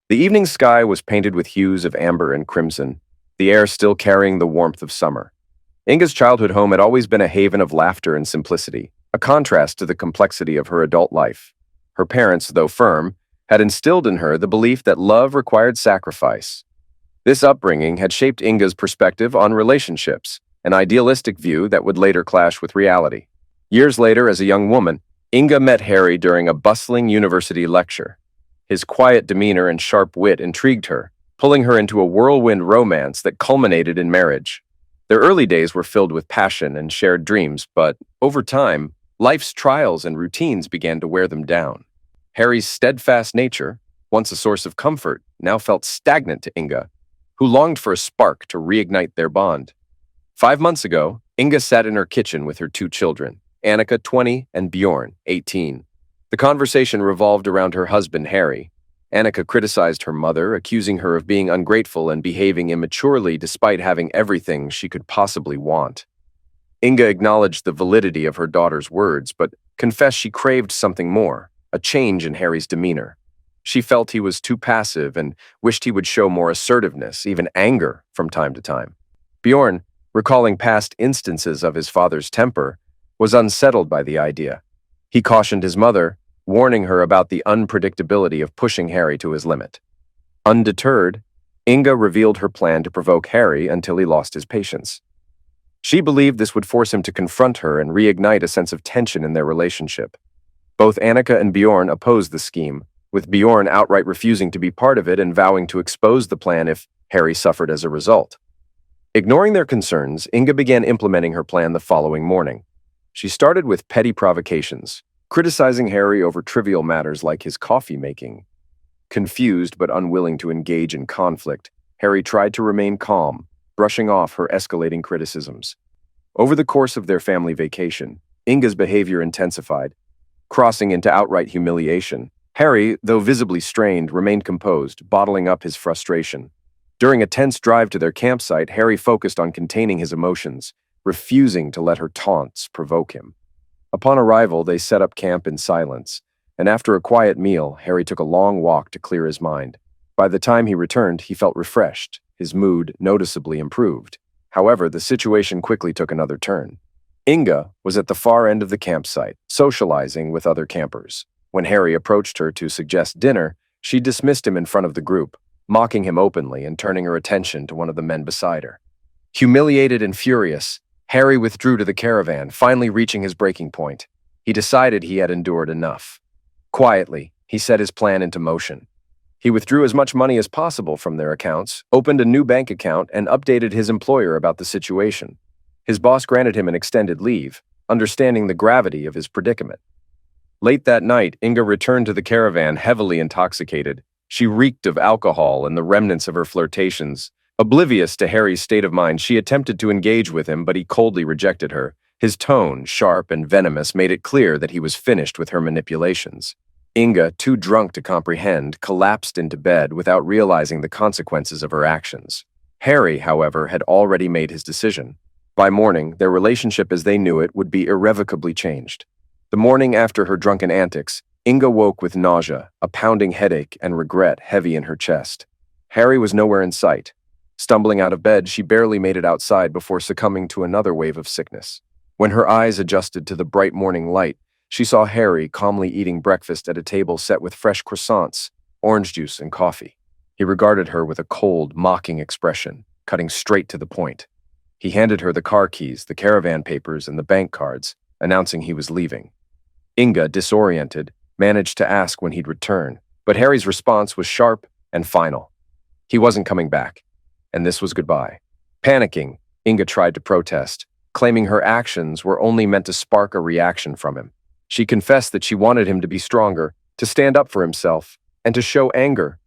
The evening sky was painted with hues of amber and crimson, the air still carrying the warmth of summer. Inga's childhood home had always been a haven of laughter and simplicity, a contrast to the complexity of her adult life. Her parents, though firm, had instilled in her the belief that love required sacrifice. This upbringing had shaped Inga's perspective on relationships, an idealistic view that would later clash with reality. Years later, as a young woman, Inga met Harry during a bustling university lecture. His quiet demeanor and sharp wit intrigued her, pulling her into a whirlwind romance that culminated in marriage. Their early days were filled with passion and shared dreams, but over time, life's trials and routines began to wear them down. Harry's steadfast nature, once a source of comfort, now felt stagnant to Inga, who longed for a spark to reignite their bond. 5 months ago, Inga sat in her kitchen with her two children, Annika, 20, and Bjorn, 18. The conversation revolved around her husband, Harry. Annika criticized her mother, accusing her of being ungrateful and behaving immaturely despite having everything she could possibly want. Inga acknowledged the validity of her daughter's words, but confessed she craved something more, a change in Harry's demeanor. She felt he was too passive and wished he would show more assertiveness, even anger, from time to time. Bjorn, recalling past instances of his father's temper, was unsettled by the idea. He cautioned his mother, warning her about the unpredictability of pushing Harry to his limit. Undeterred, Inga revealed her plan to provoke Harry until he lost his patience. She believed this would force him to confront her and reignite a sense of tension in their relationship. Both Annika and Bjorn opposed the scheme, with Bjorn outright refusing to be part of it and vowing to expose the plan if Harry suffered as a result. Ignoring their concerns, Inga began implementing her plan the following morning. She started with petty provocations, criticizing Harry over trivial matters like his coffee making. Confused but unwilling to engage in conflict, Harry tried to remain calm, brushing off her escalating criticisms. Over the course of their family vacation, Inga's behavior intensified, crossing into outright humiliation. Harry, though visibly strained, remained composed, bottling up his frustration. During a tense drive to their campsite, Harry focused on containing his emotions, refusing to let her taunts provoke him. Upon arrival, they set up camp in silence, and after a quiet meal, Harry took a long walk to clear his mind. By the time he returned, he felt refreshed, his mood noticeably improved. However, the situation quickly took another turn. Inga was at the far end of the campsite, socializing with other campers. When Harry approached her to suggest dinner, she dismissed him in front of the group, mocking him openly and turning her attention to one of the men beside her. Humiliated and furious, Harry withdrew to the caravan, finally reaching his breaking point. He decided he had endured enough. Quietly, he set his plan into motion. He withdrew as much money as possible from their accounts, opened a new bank account, and updated his employer about the situation. His boss granted him an extended leave, understanding the gravity of his predicament. Late that night, Inga returned to the caravan heavily intoxicated. She reeked of alcohol and the remnants of her flirtations. Oblivious to Harry's state of mind, she attempted to engage with him, but he coldly rejected her. His tone, sharp and venomous, made it clear that he was finished with her manipulations. Inga, too drunk to comprehend, collapsed into bed without realizing the consequences of her actions. Harry, however, had already made his decision. By morning, their relationship as they knew it would be irrevocably changed. The morning after her drunken antics, Inga woke with nausea, a pounding headache, and regret heavy in her chest. Harry was nowhere in sight. Stumbling out of bed, she barely made it outside before succumbing to another wave of sickness. When her eyes adjusted to the bright morning light, she saw Harry calmly eating breakfast at a table set with fresh croissants, orange juice, and coffee. He regarded her with a cold, mocking expression, cutting straight to the point. He handed her the car keys, the caravan papers, and the bank cards, announcing he was leaving. Inga, disoriented, managed to ask when he'd return, but Harry's response was sharp and final. He wasn't coming back. And this was goodbye. Panicking, Inga tried to protest, claiming her actions were only meant to spark a reaction from him. She confessed that she wanted him to be stronger, to stand up for himself, and to show anger.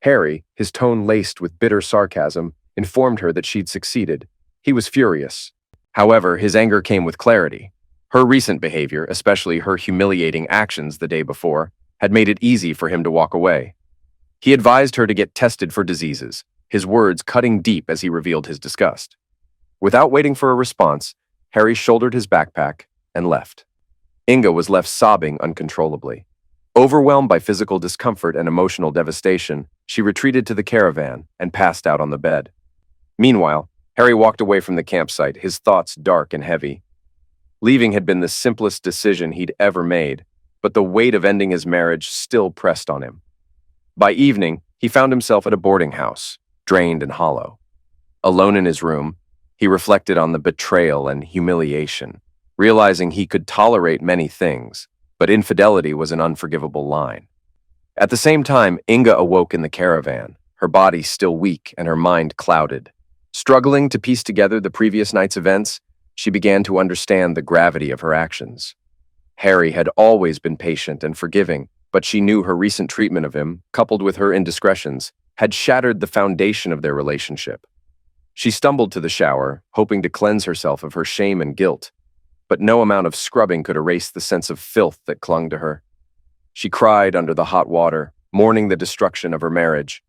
Harry, his tone laced with bitter sarcasm, informed her that she'd succeeded. He was furious. However, his anger came with clarity. Her recent behavior, especially her humiliating actions the day before, had made it easy for him to walk away. He advised her to get tested for diseases, his words cutting deep as he revealed his disgust. Without waiting for a response, Harry shouldered his backpack and left. Inga was left sobbing uncontrollably. Overwhelmed by physical discomfort and emotional devastation, She retreated to the caravan and passed out on the bed. Meanwhile, Harry walked away from the campsite, his thoughts dark and heavy. Leaving had been the simplest decision he'd ever made, but the weight of ending his marriage still pressed on him. By evening, he found himself at a boarding house, drained and hollow. Alone in his room, he reflected on the betrayal and humiliation, realizing he could tolerate many things, but infidelity was an unforgivable line. At the same time, Inga awoke in the caravan, her body still weak and her mind clouded. Struggling to piece together the previous night's events, she began to understand the gravity of her actions. Harry had always been patient and forgiving, but she knew her recent treatment of him, coupled with her indiscretions, had shattered the foundation of their relationship. She stumbled to the shower, hoping to cleanse herself of her shame and guilt, but no amount of scrubbing could erase the sense of filth that clung to her. She cried under the hot water, mourning the destruction of her marriage.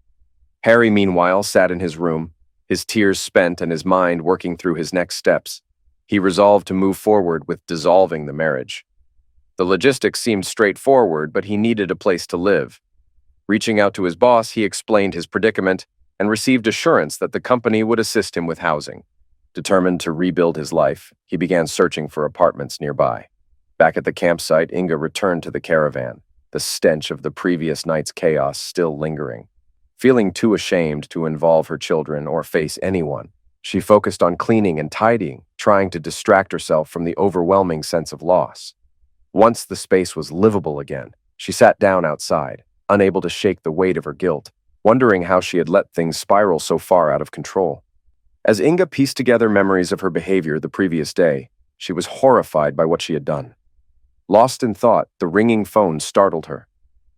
Harry, meanwhile, sat in his room, his tears spent and his mind working through his next steps. He resolved to move forward with dissolving the marriage. The logistics seemed straightforward, but he needed a place to live. Reaching out to his boss, he explained his predicament and received assurance that the company would assist him with housing. Determined to rebuild his life, he began searching for apartments nearby. Back at the campsite, Inga returned to the caravan, the stench of the previous night's chaos still lingering. Feeling too ashamed to involve her children or face anyone, she focused on cleaning and tidying, trying to distract herself from the overwhelming sense of loss. Once the space was livable again, she sat down outside, unable to shake the weight of her guilt, wondering how she had let things spiral so far out of control. As Inga pieced together memories of her behavior the previous day, she was horrified by what she had done. Lost in thought, the ringing phone startled her.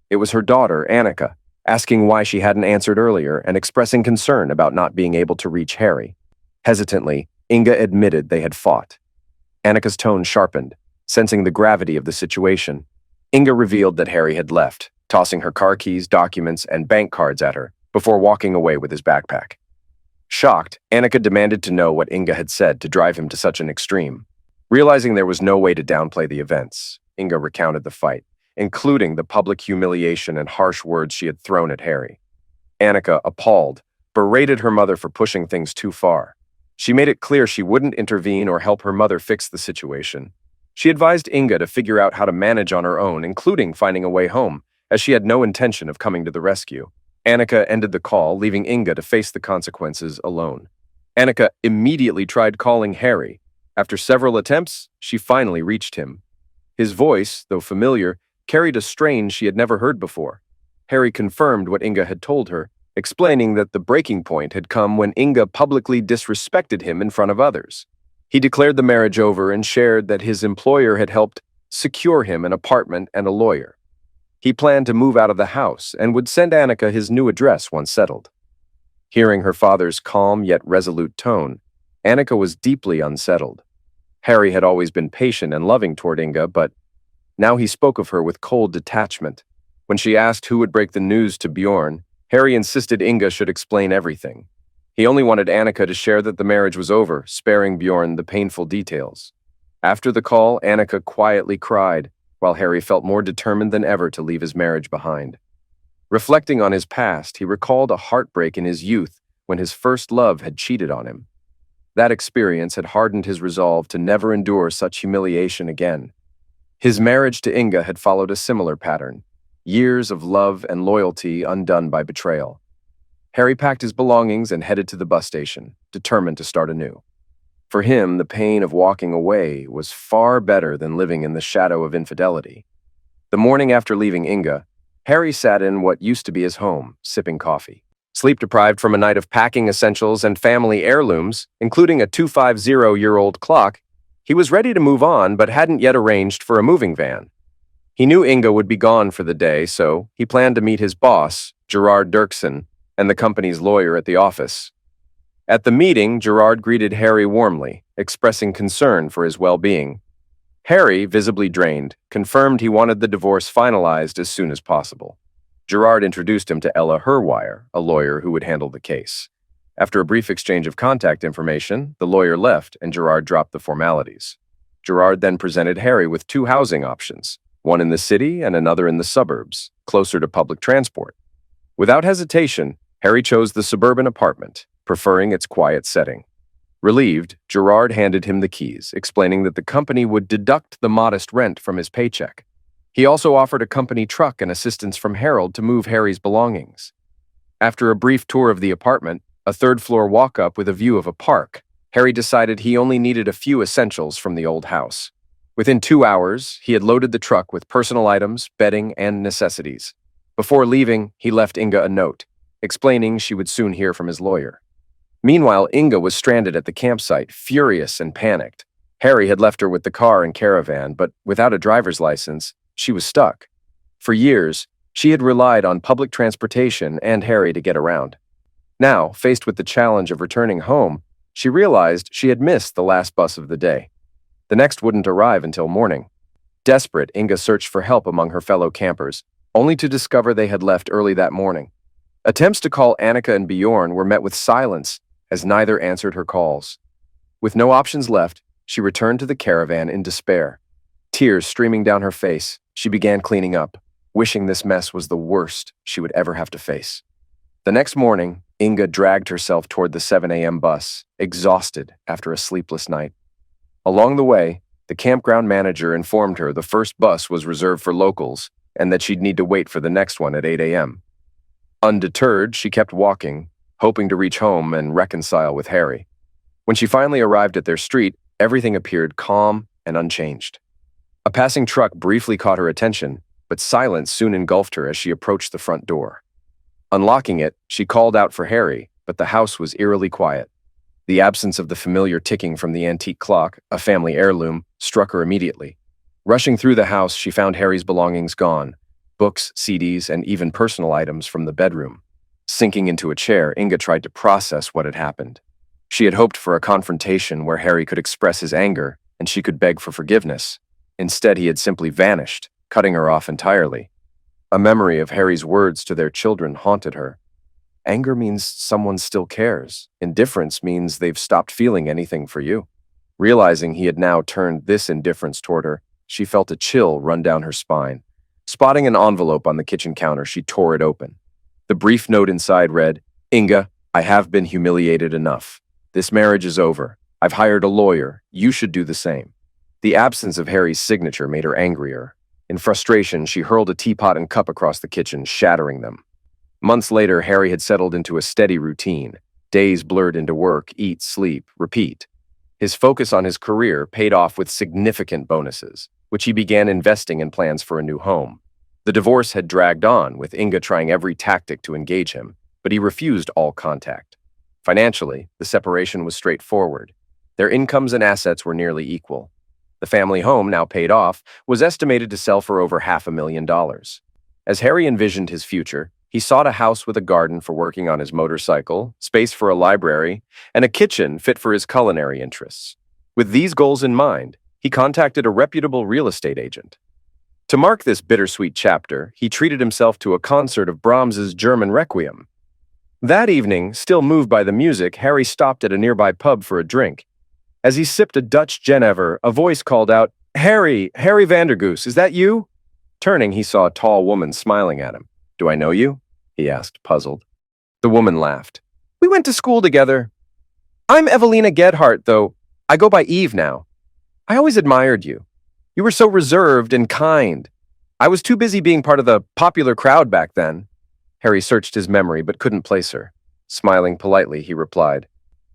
It was her daughter, Annika, asking why she hadn't answered earlier and expressing concern about not being able to reach Harry. Hesitantly, Inga admitted they had fought. Annika's tone sharpened, sensing the gravity of the situation. Inga revealed that Harry had left, tossing her car keys, documents, and bank cards at her before walking away with his backpack. Shocked, Annika demanded to know what Inga had said to drive him to such an extreme. Realizing there was no way to downplay the events, Inga recounted the fight, including the public humiliation and harsh words she had thrown at Harry. Annika, appalled, berated her mother for pushing things too far. She made it clear she wouldn't intervene or help her mother fix the situation. She advised Inga to figure out how to manage on her own, including finding a way home, as she had no intention of coming to the rescue. Annika ended the call, leaving Inga to face the consequences alone. Annika immediately tried calling Harry. After several attempts, she finally reached him. His voice, though familiar, carried a strain she had never heard before. Harry confirmed what Inga had told her, explaining that the breaking point had come when Inga publicly disrespected him in front of others. He declared the marriage over and shared that his employer had helped secure him an apartment and a lawyer. He planned to move out of the house and would send Annika his new address once settled. Hearing her father's calm yet resolute tone, Annika was deeply unsettled. Harry had always been patient and loving toward Inga, but now he spoke of her with cold detachment. When she asked who would break the news to Bjorn, Harry insisted Inga should explain everything. He only wanted Annika to share that the marriage was over, sparing Bjorn the painful details. After the call, Annika quietly cried, while Harry felt more determined than ever to leave his marriage behind. Reflecting on his past, he recalled a heartbreak in his youth when his first love had cheated on him. That experience had hardened his resolve to never endure such humiliation again. His marriage to Inga had followed a similar pattern, years of love and loyalty undone by betrayal. Harry packed his belongings and headed to the bus station, determined to start anew. For him, the pain of walking away was far better than living in the shadow of infidelity. The morning after leaving Inga, Harry sat in what used to be his home, sipping coffee. Sleep-deprived from a night of packing essentials and family heirlooms, including a 250-year-old clock, he was ready to move on but hadn't yet arranged for a moving van. He knew Inga would be gone for the day, so he planned to meet his boss, Gerard Dirksen, and the company's lawyer at the office. At the meeting, Gerard greeted Harry warmly, expressing concern for his well-being. Harry, visibly drained, confirmed he wanted the divorce finalized as soon as possible. Gerard introduced him to Ella Herwire, a lawyer who would handle the case. After a brief exchange of contact information, the lawyer left and Gerard dropped the formalities. Gerard then presented Harry with two housing options, one in the city and another in the suburbs, closer to public transport. Without hesitation, Harry chose the suburban apartment, preferring its quiet setting. Relieved, Gerard handed him the keys, explaining that the company would deduct the modest rent from his paycheck. He also offered a company truck and assistance from Harold to move Harry's belongings. After a brief tour of the apartment, a third-floor walk-up with a view of a park, Harry decided he only needed a few essentials from the old house. Within 2 hours, he had loaded the truck with personal items, bedding, and necessities. Before leaving, he left Inga a note, explaining she would soon hear from his lawyer. Meanwhile, Inga was stranded at the campsite, furious and panicked. Harry had left her with the car and caravan, but without a driver's license, she was stuck. For years, she had relied on public transportation and Harry to get around. Now, faced with the challenge of returning home, she realized she had missed the last bus of the day. The next wouldn't arrive until morning. Desperate, Inga searched for help among her fellow campers, only to discover they had left early that morning. Attempts to call Annika and Bjorn were met with silence, as neither answered her calls. With no options left, she returned to the caravan in despair. Tears streaming down her face, she began cleaning up, wishing this mess was the worst she would ever have to face. The next morning, Inga dragged herself toward the 7 a.m. bus, exhausted after a sleepless night. Along the way, the campground manager informed her the first bus was reserved for locals and that she'd need to wait for the next one at 8 a.m. Undeterred, she kept walking, hoping to reach home and reconcile with Harry. When she finally arrived at their street, everything appeared calm and unchanged. A passing truck briefly caught her attention, but silence soon engulfed her as she approached the front door. Unlocking it, she called out for Harry, but the house was eerily quiet. The absence of the familiar ticking from the antique clock, a family heirloom, struck her immediately. Rushing through the house, she found Harry's belongings gone, books, CDs, and even personal items from the bedroom. Sinking into a chair, Inga tried to process what had happened. She had hoped for a confrontation where Harry could express his anger and she could beg for forgiveness. Instead, he had simply vanished, cutting her off entirely. A memory of Harry's words to their children haunted her. Anger means someone still cares. Indifference means they've stopped feeling anything for you. Realizing he had now turned this indifference toward her, she felt a chill run down her spine. Spotting an envelope on the kitchen counter, she tore it open. The brief note inside read, "Inga, I have been humiliated enough. This marriage is over. I've hired a lawyer. You should do the same." The absence of Harry's signature made her angrier. In frustration, she hurled a teapot and cup across the kitchen, shattering them. Months later, Harry had settled into a steady routine. Days blurred into work, eat, sleep, repeat. His focus on his career paid off with significant bonuses, which he began investing in plans for a new home. The divorce had dragged on, with Inga trying every tactic to engage him, but he refused all contact. Financially, the separation was straightforward. Their incomes and assets were nearly equal. The family home, now paid off, was estimated to sell for over $500,000. As Harry envisioned his future, he sought a house with a garden for working on his motorcycle, space for a library, and a kitchen fit for his culinary interests. With these goals in mind, he contacted a reputable real estate agent. To mark this bittersweet chapter, he treated himself to a concert of Brahms's German Requiem. That evening, still moved by the music, Harry stopped at a nearby pub for a drink. As he sipped a Dutch Genever, a voice called out, Harry Vandergoos, is that you?" Turning, he saw a tall woman smiling at him. "Do I know you?" he asked, puzzled. The woman laughed. "We went to school together. I'm Evelina Gedhart, though. I go by Eve now. I always admired you. You were so reserved and kind. I was too busy being part of the popular crowd back then." Harry searched his memory but couldn't place her. Smiling politely, he replied,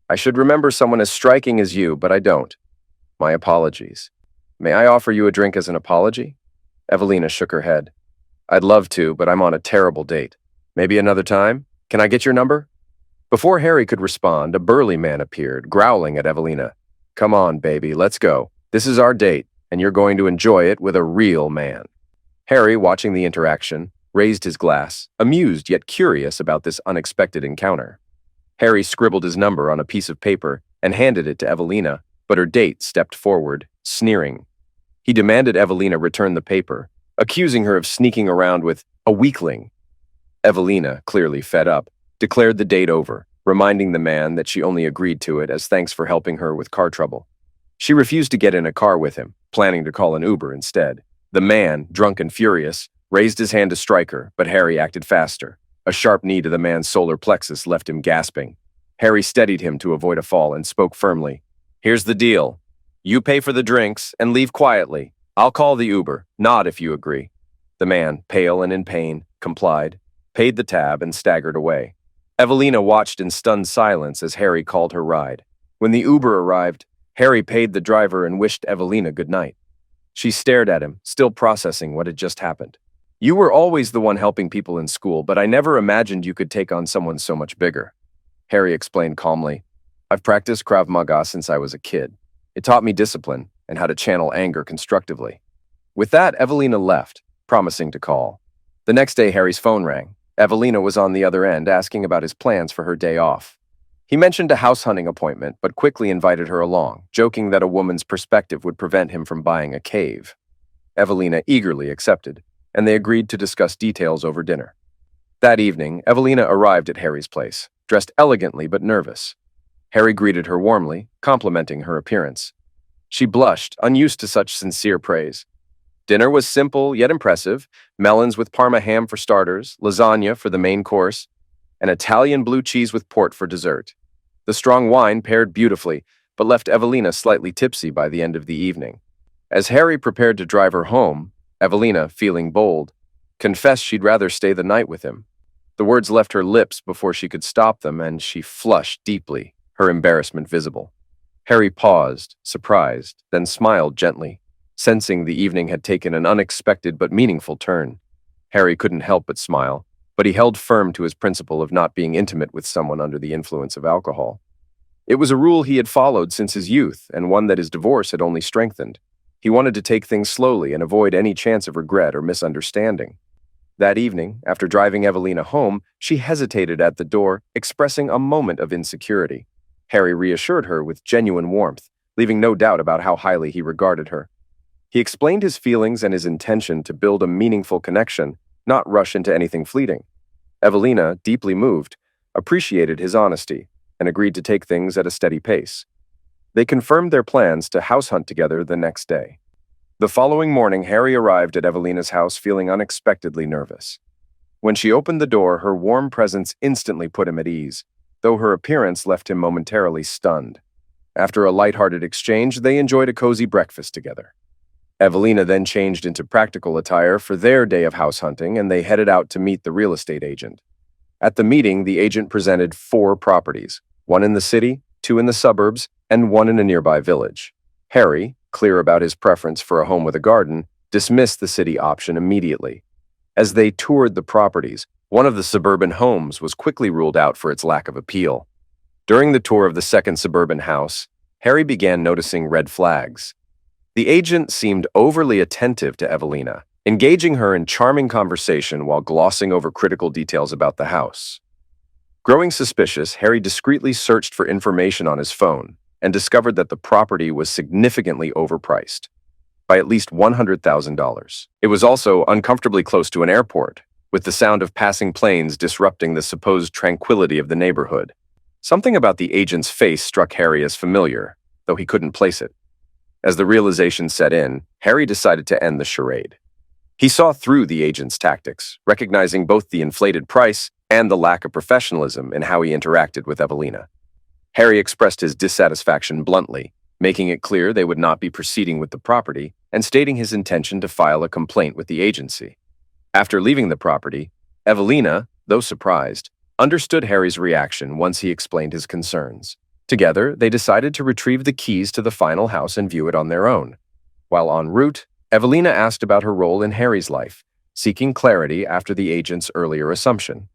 "I should remember someone as striking as you, but I don't. My apologies. May I offer you a drink as an apology?" Evelina shook her head. "I'd love to, but I'm on a terrible date. Maybe another time? Can I get your number?" Before Harry could respond, a burly man appeared, growling at Evelina. "Come on, baby, let's go. This is our date, and you're going to enjoy it with a real man." Harry, watching the interaction, raised his glass, amused yet curious about this unexpected encounter. Harry scribbled his number on a piece of paper and handed it to Evelina, but her date stepped forward, sneering. He demanded Evelina return the paper, accusing her of sneaking around with a weakling. Evelina, clearly fed up, declared the date over, reminding the man that she only agreed to it as thanks for helping her with car trouble. She refused to get in a car with him, planning to call an Uber instead. The man, drunk and furious, raised his hand to strike her, but Harry acted faster. A sharp knee to the man's solar plexus left him gasping. Harry steadied him to avoid a fall and spoke firmly. "Here's the deal. You pay for the drinks and leave quietly. I'll call the Uber. Nod if you agree." The man, pale and in pain, complied, paid the tab, and staggered away. Evelina watched in stunned silence as Harry called her ride. When the Uber arrived, Harry paid the driver and wished Evelina good night. She stared at him, still processing what had just happened. "You were always the one helping people in school, but I never imagined you could take on someone so much bigger." Harry explained calmly, "I've practiced Krav Maga since I was a kid. It taught me discipline and how to channel anger constructively." With that, Evelina left, promising to call. The next day, Harry's phone rang. Evelina was on the other end, asking about his plans for her day off. He mentioned a house hunting appointment, but quickly invited her along, joking that a woman's perspective would prevent him from buying a cave. Evelina eagerly accepted, and they agreed to discuss details over dinner. That evening, Evelina arrived at Harry's place, dressed elegantly but nervous. Harry greeted her warmly, complimenting her appearance. She blushed, unused to such sincere praise. Dinner was simple yet impressive: melons with Parma ham for starters, lasagna for the main course, and Italian blue cheese with port for dessert. The strong wine paired beautifully, but left Evelina slightly tipsy by the end of the evening. As Harry prepared to drive her home, Evelina, feeling bold, confessed she'd rather stay the night with him. The words left her lips before she could stop them, and she flushed deeply, her embarrassment visible. Harry paused, surprised, then smiled gently, sensing the evening had taken an unexpected but meaningful turn. Harry couldn't help but smile, but he held firm to his principle of not being intimate with someone under the influence of alcohol. It was a rule he had followed since his youth, and one that his divorce had only strengthened. He wanted to take things slowly and avoid any chance of regret or misunderstanding. That evening, after driving Evelina home, she hesitated at the door, expressing a moment of insecurity. Harry reassured her with genuine warmth, leaving no doubt about how highly he regarded her. He explained his feelings and his intention to build a meaningful connection, not rush into anything fleeting. Evelina, deeply moved, appreciated his honesty and agreed to take things at a steady pace. They confirmed their plans to house hunt together the next day. The following morning, Harry arrived at Evelina's house feeling unexpectedly nervous. When she opened the door, her warm presence instantly put him at ease, though her appearance left him momentarily stunned. After a lighthearted exchange, they enjoyed a cozy breakfast together. Evelina then changed into practical attire for their day of house hunting, and they headed out to meet the real estate agent. At the meeting, the agent presented 4 properties, 1 in the city, 2 in the suburbs, and 1 in a nearby village. Harry, clear about his preference for a home with a garden, dismissed the city option immediately. As they toured the properties, one of the suburban homes was quickly ruled out for its lack of appeal. During the tour of the second suburban house, Harry began noticing red flags. The agent seemed overly attentive to Evelina, engaging her in charming conversation while glossing over critical details about the house. Growing suspicious, Harry discreetly searched for information on his phone and discovered that the property was significantly overpriced, by at least $100,000. It was also uncomfortably close to an airport, with the sound of passing planes disrupting the supposed tranquility of the neighborhood. Something about the agent's face struck Harry as familiar, though he couldn't place it. As the realization set in, Harry decided to end the charade. He saw through the agent's tactics, recognizing both the inflated price and the lack of professionalism in how he interacted with Evelina. Harry expressed his dissatisfaction bluntly, making it clear they would not be proceeding with the property and stating his intention to file a complaint with the agency. After leaving the property, Evelina, though surprised, understood Harry's reaction once he explained his concerns. Together, they decided to retrieve the keys to the final house and view it on their own. While en route, Evelina asked about her role in Harry's life, seeking clarity after the agent's earlier assumption.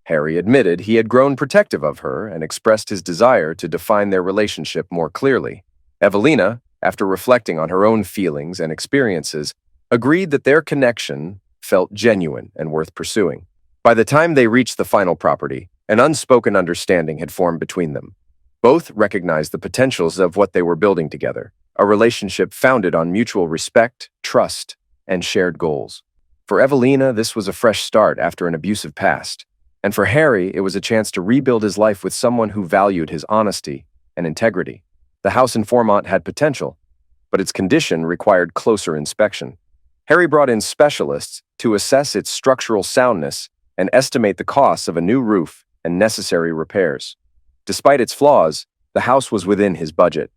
Harry admitted he had grown protective of her and expressed his desire to define their relationship more clearly. Evelina, after reflecting on her own feelings and experiences, agreed that their connection felt genuine and worth pursuing. By the time they reached the final property, an unspoken understanding had formed between them. Both recognized the potentials of what they were building together, a relationship founded on mutual respect, trust, and shared goals. For Evelina, this was a fresh start after an abusive past, and for Harry, it was a chance to rebuild his life with someone who valued his honesty and integrity. The house in Formont had potential, but its condition required closer inspection. Harry brought in specialists to assess its structural soundness and estimate the costs of a new roof and necessary repairs. Despite its flaws, the house was within his budget.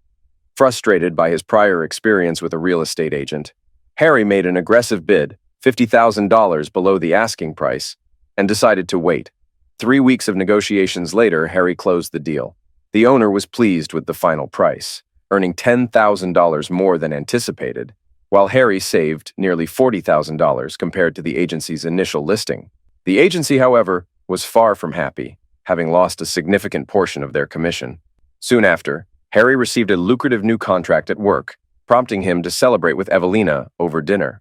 Frustrated by his prior experience with a real estate agent, Harry made an aggressive bid, $50,000 below the asking price, and decided to wait. 3 weeks of negotiations later, Harry closed the deal. The owner was pleased with the final price, earning $10,000 more than anticipated, while Harry saved nearly $40,000 compared to the agency's initial listing. The agency, however, was far from happy, having lost a significant portion of their commission. Soon after, Harry received a lucrative new contract at work, prompting him to celebrate with Evelina over dinner.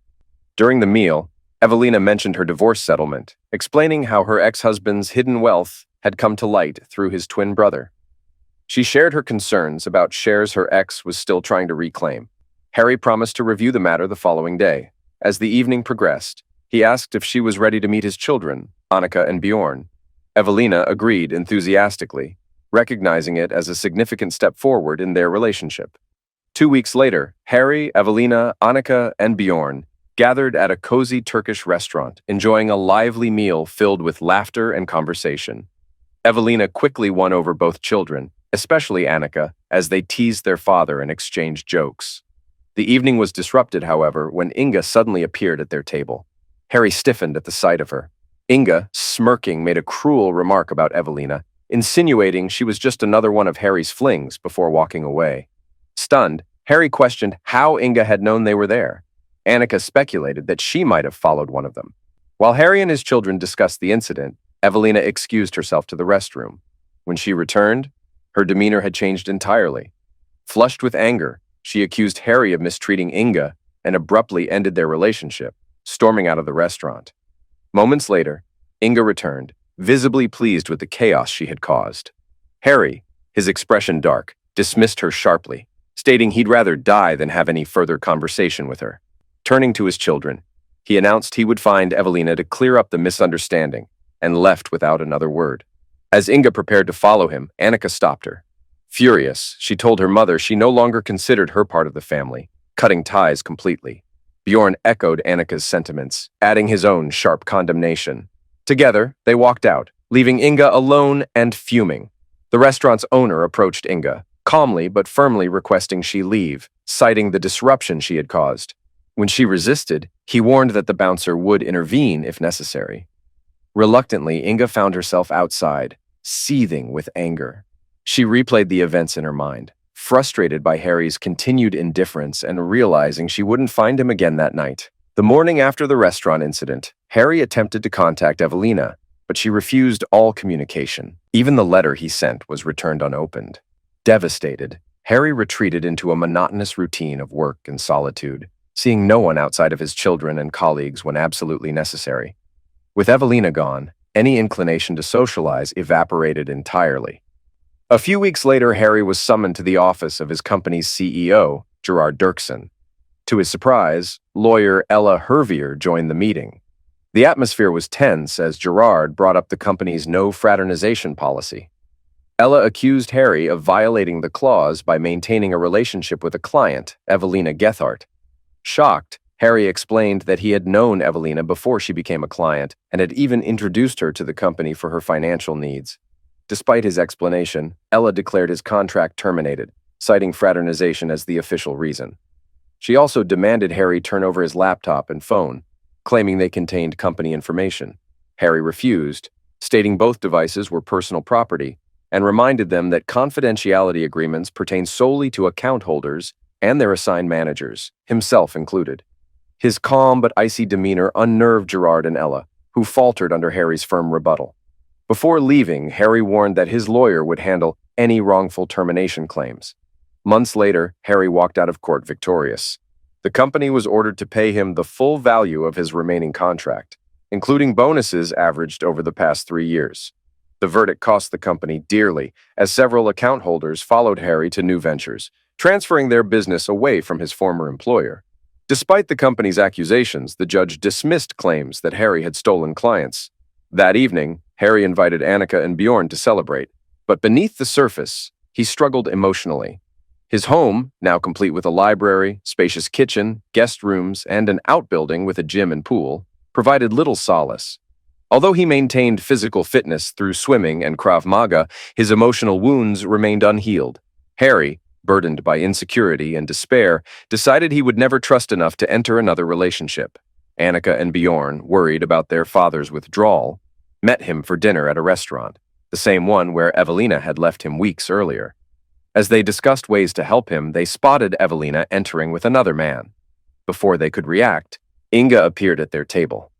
During the meal, Evelina mentioned her divorce settlement, explaining how her ex-husband's hidden wealth had come to light through his twin brother. She shared her concerns about shares her ex was still trying to reclaim. Harry promised to review the matter the following day. As the evening progressed, he asked if she was ready to meet his children, Annika and Bjorn. Evelina agreed enthusiastically, recognizing it as a significant step forward in their relationship. 2 weeks later, Harry, Evelina, Annika, and Bjorn gathered at a cozy Turkish restaurant, enjoying a lively meal filled with laughter and conversation. Evelina quickly won over both children, especially Annika, as they teased their father and exchanged jokes. The evening was disrupted, however, when Inga suddenly appeared at their table. Harry stiffened at the sight of her. Inga, smirking, made a cruel remark about Evelina, insinuating she was just another one of Harry's flings before walking away. Stunned, Harry questioned how Inga had known they were there. Annika speculated that she might have followed one of them. While Harry and his children discussed the incident, Evelina excused herself to the restroom. When she returned, her demeanor had changed entirely. Flushed with anger, she accused Harry of mistreating Inga and abruptly ended their relationship, storming out of the restaurant. Moments later, Inga returned, visibly pleased with the chaos she had caused. Harry, his expression dark, dismissed her sharply, stating he'd rather die than have any further conversation with her. Turning to his children, he announced he would find Evelina to clear up the misunderstanding and left without another word. As Inga prepared to follow him, Annika stopped her. Furious, she told her mother she no longer considered her part of the family, cutting ties completely. Bjorn echoed Annika's sentiments, adding his own sharp condemnation. Together, they walked out, leaving Inga alone and fuming. The restaurant's owner approached Inga, calmly but firmly requesting she leave, citing the disruption she had caused. When she resisted, he warned that the bouncer would intervene if necessary. Reluctantly, Inga found herself outside, seething with anger. She replayed the events in her mind, frustrated by Harry's continued indifference and realizing she wouldn't find him again that night. The morning after the restaurant incident, Harry attempted to contact Evelina, but she refused all communication. Even the letter he sent was returned unopened. Devastated, Harry retreated into a monotonous routine of work and solitude, seeing no one outside of his children and colleagues when absolutely necessary. With Evelina gone, any inclination to socialize evaporated entirely. A few weeks later, Harry was summoned to the office of his company's CEO, Gerard Dirksen. To his surprise, lawyer Ella Hervier joined the meeting. The atmosphere was tense as Gerard brought up the company's no fraternization policy. Ella accused Harry of violating the clause by maintaining a relationship with a client, Evelina Gethart. Shocked, Harry explained that he had known Evelina before she became a client and had even introduced her to the company for her financial needs. Despite his explanation, Ella declared his contract terminated, citing fraternization as the official reason. She also demanded Harry turn over his laptop and phone, claiming they contained company information. Harry refused, stating both devices were personal property, and reminded them that confidentiality agreements pertain solely to account holders and their assigned managers, himself included. His calm but icy demeanor unnerved Gerard and Ella, who faltered under Harry's firm rebuttal. Before leaving, Harry warned that his lawyer would handle any wrongful termination claims. Months later, Harry walked out of court victorious. The company was ordered to pay him the full value of his remaining contract, including bonuses averaged over the past 3 years. The verdict cost the company dearly, as several account holders followed Harry to new ventures, transferring their business away from his former employer. Despite the company's accusations, the judge dismissed claims that Harry had stolen clients. That evening, Harry invited Annika and Bjorn to celebrate, but beneath the surface, he struggled emotionally. His home, now complete with a library, spacious kitchen, guest rooms, and an outbuilding with a gym and pool, provided little solace. Although he maintained physical fitness through swimming and Krav Maga, his emotional wounds remained unhealed. Harry, burdened by insecurity and despair, decided he would never trust enough to enter another relationship. Annika and Bjorn, worried about their father's withdrawal, met him for dinner at a restaurant, the same one where Evelina had left him weeks earlier. As they discussed ways to help him, they spotted Evelina entering with another man. Before they could react, Inga appeared at their table.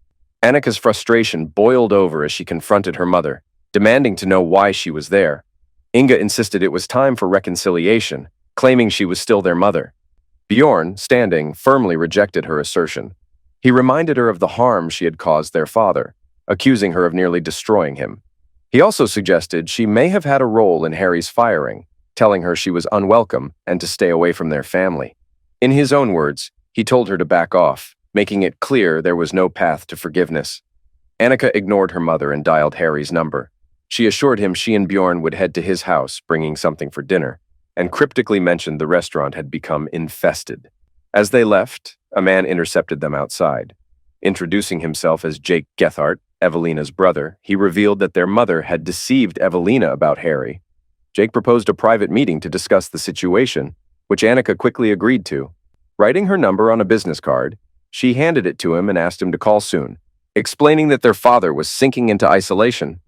Annika's frustration boiled over as she confronted her mother, demanding to know why she was there. Inga insisted it was time for reconciliation, claiming she was still their mother. Bjorn, standing, firmly rejected her assertion. He reminded her of the harm she had caused their father, accusing her of nearly destroying him. He also suggested she may have had a role in Harry's firing, telling her she was unwelcome and to stay away from their family. In his own words, he told her to back off, making it clear there was no path to forgiveness. Annika ignored her mother and dialed Harry's number. She assured him she and Bjorn would head to his house, bringing something for dinner, and cryptically mentioned the restaurant had become infested. As they left, a man intercepted them outside. Introducing himself as Jake Gethart, Evelina's brother, he revealed that their mother had deceived Evelina about Harry. Jake proposed a private meeting to discuss the situation, which Annika quickly agreed to. Writing her number on a business card, she handed it to him and asked him to call soon, explaining that their father was sinking into isolation.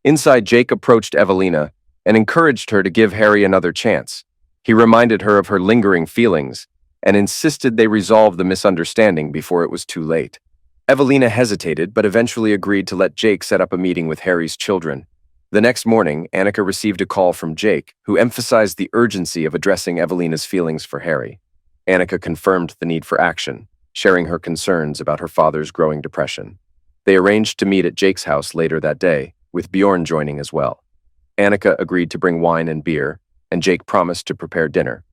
Inside, Jake approached Evelina and encouraged her to give Harry another chance. He reminded her of her lingering feelings and insisted they resolve the misunderstanding before it was too late. Evelina hesitated but eventually agreed to let Jake set up a meeting with Harry's children. The next morning, Annika received a call from Jake, who emphasized the urgency of addressing Evelina's feelings for Harry. Annika confirmed the need for action, sharing her concerns about her father's growing depression. They arranged to meet at Jake's house later that day, with Bjorn joining as well. Annika agreed to bring wine and beer, and Jake promised to prepare dinner.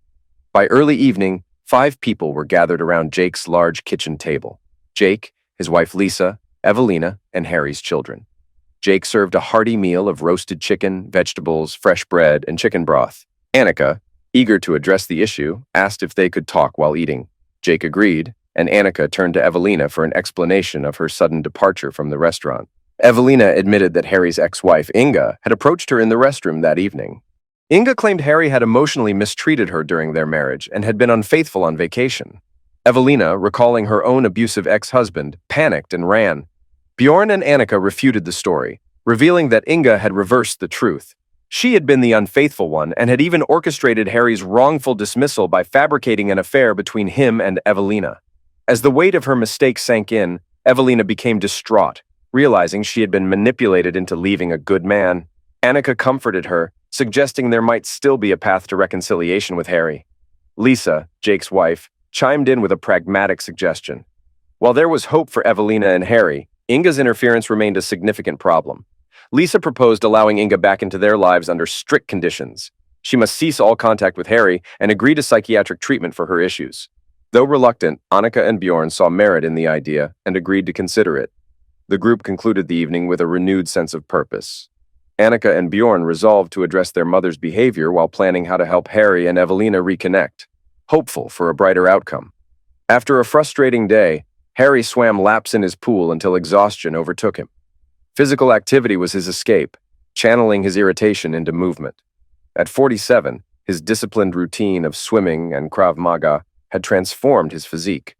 By early evening, 5 people were gathered around Jake's large kitchen table: Jake, his wife Lisa, Evelina, and Harry's children. Jake served a hearty meal of roasted chicken, vegetables, fresh bread, and chicken broth. Annika, eager to address the issue, asked if they could talk while eating. Jake agreed, and Annika turned to Evelina for an explanation of her sudden departure from the restaurant. Evelina admitted that Harry's ex-wife, Inga, had approached her in the restroom that evening. Inga claimed Harry had emotionally mistreated her during their marriage and had been unfaithful on vacation. Evelina, recalling her own abusive ex-husband, panicked and ran. Bjorn and Annika refuted the story, revealing that Inga had reversed the truth. She had been the unfaithful one and had even orchestrated Harry's wrongful dismissal by fabricating an affair between him and Evelina. As the weight of her mistake sank in, Evelina became distraught, realizing she had been manipulated into leaving a good man. Annika comforted her, suggesting there might still be a path to reconciliation with Harry. Lisa, Jake's wife, chimed in with a pragmatic suggestion. While there was hope for Evelina and Harry, Inga's interference remained a significant problem. Lisa proposed allowing Inga back into their lives under strict conditions. She must cease all contact with Harry and agree to psychiatric treatment for her issues. Though reluctant, Annika and Bjorn saw merit in the idea and agreed to consider it. The group concluded the evening with a renewed sense of purpose. Annika and Bjorn resolved to address their mother's behavior while planning how to help Harry and Evelina reconnect, hopeful for a brighter outcome. After a frustrating day, Harry swam laps in his pool until exhaustion overtook him. Physical activity was his escape, channeling his irritation into movement. At 47, his disciplined routine of swimming and Krav Maga had transformed his physique.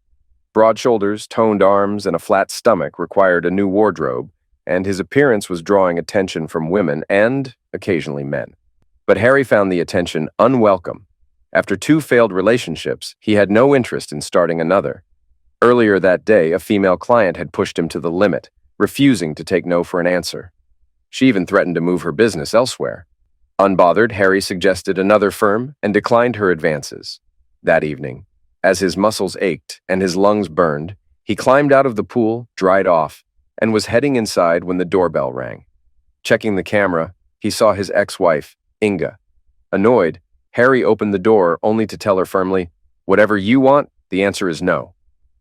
Broad shoulders, toned arms, and a flat stomach required a new wardrobe, and his appearance was drawing attention from women and, occasionally, men. But Harry found the attention unwelcome. After 2 failed relationships, he had no interest in starting another. Earlier that day, a female client had pushed him to the limit, refusing to take no for an answer. She even threatened to move her business elsewhere. Unbothered, Harry suggested another firm and declined her advances. That evening, as his muscles ached and his lungs burned, he climbed out of the pool, dried off, and was heading inside when the doorbell rang. Checking the camera, he saw his ex-wife, Inga. Annoyed, Harry opened the door only to tell her firmly, "Whatever you want, the answer is no."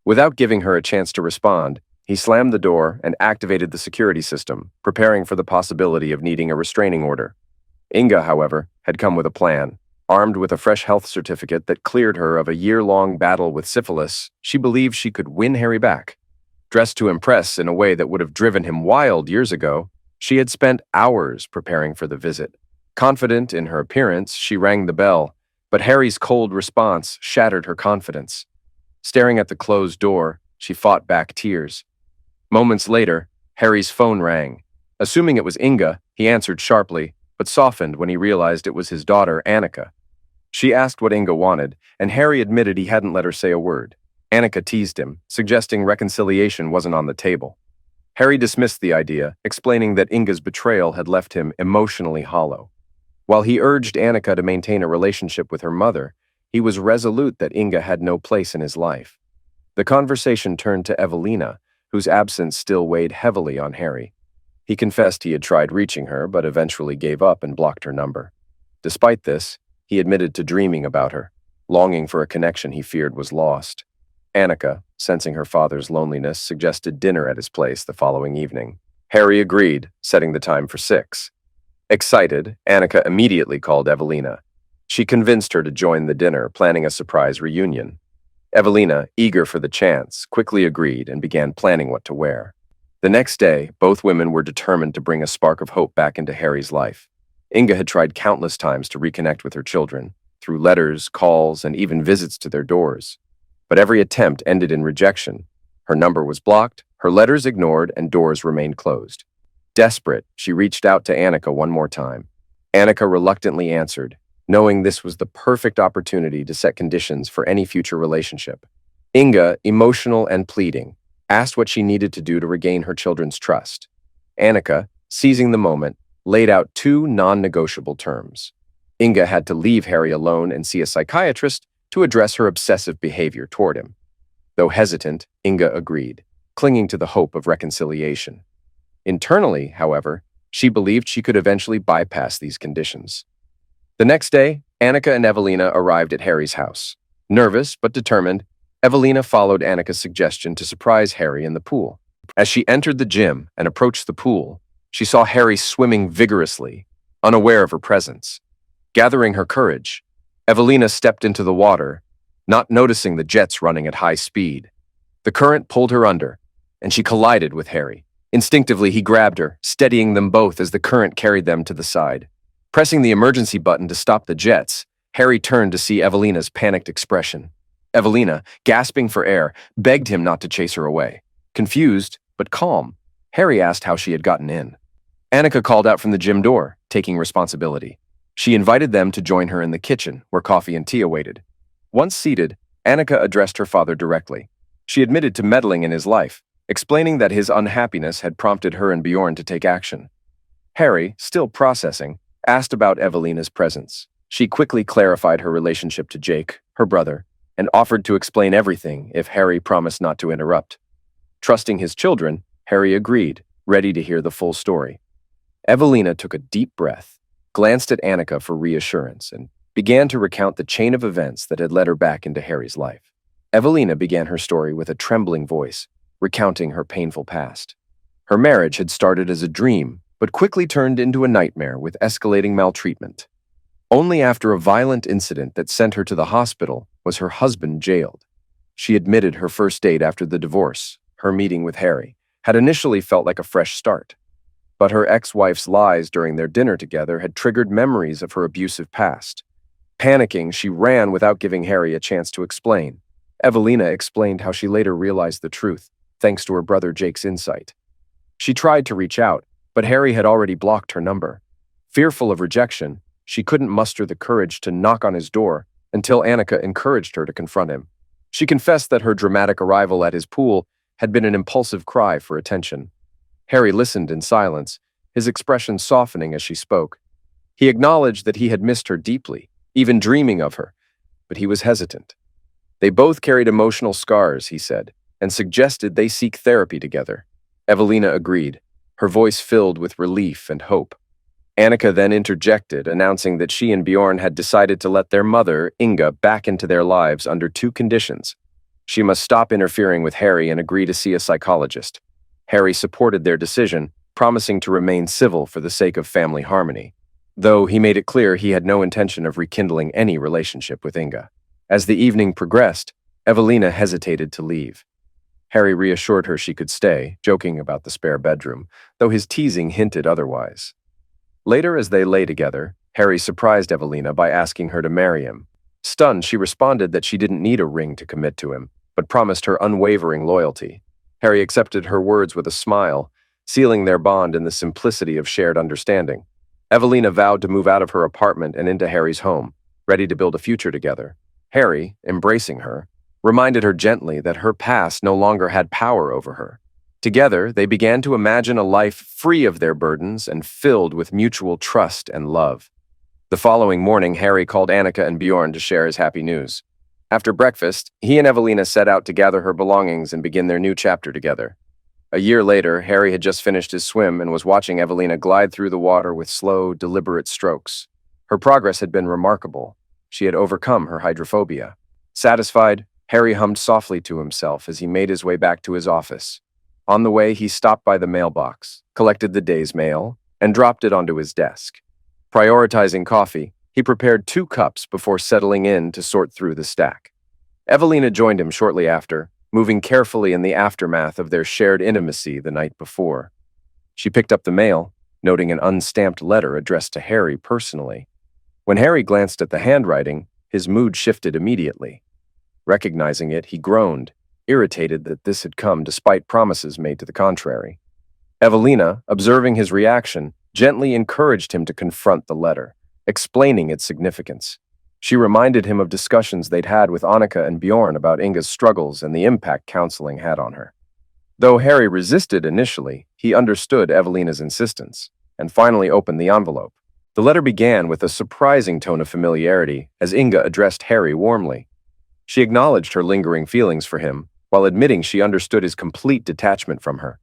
Without giving her a chance to respond, he slammed the door and activated the security system, preparing for the possibility of needing a restraining order. Inga, however, had come with a plan. Armed with a fresh health certificate that cleared her of a year-long battle with syphilis, she believed she could win Harry back. Dressed to impress in a way that would have driven him wild years ago, she had spent hours preparing for the visit. Confident in her appearance, she rang the bell, but Harry's cold response shattered her confidence. Staring at the closed door, she fought back tears. Moments later, Harry's phone rang. Assuming it was Inga, he answered sharply, but softened when he realized it was his daughter, Annika. She asked what Inga wanted, and Harry admitted he hadn't let her say a word. Annika teased him, suggesting reconciliation wasn't on the table. Harry dismissed the idea, explaining that Inga's betrayal had left him emotionally hollow. While he urged Annika to maintain a relationship with her mother, he was resolute that Inga had no place in his life. The conversation turned to Evelina, whose absence still weighed heavily on Harry. He confessed he had tried reaching her, but eventually gave up and blocked her number. Despite this, he admitted to dreaming about her, longing for a connection he feared was lost. Annika, sensing her father's loneliness, suggested dinner at his place the following evening. Harry agreed, setting the time for 6. Excited, Annika immediately called Evelina. She convinced her to join the dinner, planning a surprise reunion. Evelina, eager for the chance, quickly agreed and began planning what to wear. The next day, both women were determined to bring a spark of hope back into Harry's life. Inga had tried countless times to reconnect with her children, through letters, calls, and even visits to their doors. But every attempt ended in rejection. Her number was blocked, her letters ignored, and doors remained closed. Desperate, she reached out to Annika one more time. Annika reluctantly answered, knowing this was the perfect opportunity to set conditions for any future relationship. Inga, emotional and pleading, asked what she needed to do to regain her children's trust. Annika, seizing the moment, laid out 2 non-negotiable terms. Inga had to leave Harry alone and see a psychiatrist to address her obsessive behavior toward him. Though hesitant, Inga agreed, clinging to the hope of reconciliation. Internally, however, she believed she could eventually bypass these conditions. The next day, Annika and Evelina arrived at Harry's house. Nervous but determined, Evelina followed Annika's suggestion to surprise Harry in the pool. As she entered the gym and approached the pool, she saw Harry swimming vigorously, unaware of her presence. Gathering her courage, Evelina stepped into the water, not noticing the jets running at high speed. The current pulled her under, and she collided with Harry. Instinctively, he grabbed her, steadying them both as the current carried them to the side. Pressing the emergency button to stop the jets, Harry turned to see Evelina's panicked expression. Evelina, gasping for air, begged him not to chase her away. Confused, but calm, Harry asked how she had gotten in. Annika called out from the gym door, taking responsibility. She invited them to join her in the kitchen, where coffee and tea awaited. Once seated, Annika addressed her father directly. She admitted to meddling in his life, explaining that his unhappiness had prompted her and Bjorn to take action. Harry, still processing, asked about Evelina's presence. She quickly clarified her relationship to Jake, her brother, and offered to explain everything if Harry promised not to interrupt. Trusting his children, Harry agreed, ready to hear the full story. Evelina took a deep breath, glanced at Annika for reassurance, and began to recount the chain of events that had led her back into Harry's life. Evelina began her story with a trembling voice, recounting her painful past. Her marriage had started as a dream, but quickly turned into a nightmare with escalating maltreatment. Only after a violent incident that sent her to the hospital was her husband jailed. She admitted her first date after the divorce, her meeting with Harry, had initially felt like a fresh start. But her ex-wife's lies during their dinner together had triggered memories of her abusive past. Panicking, she ran without giving Harry a chance to explain. Evelina explained how she later realized the truth, thanks to her brother Jake's insight. She tried to reach out, but Harry had already blocked her number. Fearful of rejection, she couldn't muster the courage to knock on his door until Annika encouraged her to confront him. She confessed that her dramatic arrival at his pool had been an impulsive cry for attention. Harry listened in silence, his expression softening as she spoke. He acknowledged that he had missed her deeply, even dreaming of her, but he was hesitant. They both carried emotional scars, he said, and suggested they seek therapy together. Evelina agreed, her voice filled with relief and hope. Annika then interjected, announcing that she and Bjorn had decided to let their mother, Inga, back into their lives under 2 conditions. She must stop interfering with Harry and agree to see a psychologist. Harry supported their decision, promising to remain civil for the sake of family harmony, though he made it clear he had no intention of rekindling any relationship with Inga. As the evening progressed, Evelina hesitated to leave. Harry reassured her she could stay, joking about the spare bedroom, though his teasing hinted otherwise. Later, as they lay together, Harry surprised Evelina by asking her to marry him. Stunned, she responded that she didn't need a ring to commit to him, but promised her unwavering loyalty. Harry accepted her words with a smile, sealing their bond in the simplicity of shared understanding. Evelina vowed to move out of her apartment and into Harry's home, ready to build a future together. Harry, embracing her, reminded her gently that her past no longer had power over her. Together, they began to imagine a life free of their burdens and filled with mutual trust and love. The following morning, Harry called Annika and Bjorn to share his happy news. After breakfast, he and Evelina set out to gather her belongings and begin their new chapter together. A year later, Harry had just finished his swim and was watching Evelina glide through the water with slow, deliberate strokes. Her progress had been remarkable. She had overcome her hydrophobia. Satisfied, Harry hummed softly to himself as he made his way back to his office. On the way, he stopped by the mailbox, collected the day's mail, and dropped it onto his desk. Prioritizing coffee, he prepared 2 cups before settling in to sort through the stack. Evelina joined him shortly after, moving carefully in the aftermath of their shared intimacy the night before. She picked up the mail, noting an unstamped letter addressed to Harry personally. When Harry glanced at the handwriting, his mood shifted immediately. Recognizing it, he groaned, irritated that this had come despite promises made to the contrary. Evelina, observing his reaction, gently encouraged him to confront the letter, explaining its significance. She reminded him of discussions they'd had with Annika and Bjorn about Inga's struggles and the impact counseling had on her. Though Harry resisted initially, he understood Evelina's insistence, and finally opened the envelope. The letter began with a surprising tone of familiarity as Inga addressed Harry warmly. She acknowledged her lingering feelings for him, while admitting she understood his complete detachment from her.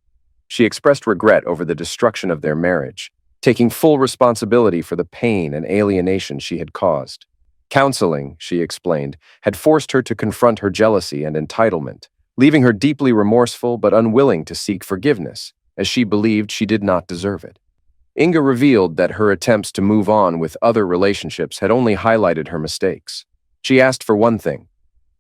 She expressed regret over the destruction of their marriage, taking full responsibility for the pain and alienation she had caused. Counseling, she explained, had forced her to confront her jealousy and entitlement, leaving her deeply remorseful but unwilling to seek forgiveness, as she believed she did not deserve it. Inga revealed that her attempts to move on with other relationships had only highlighted her mistakes. She asked for one thing: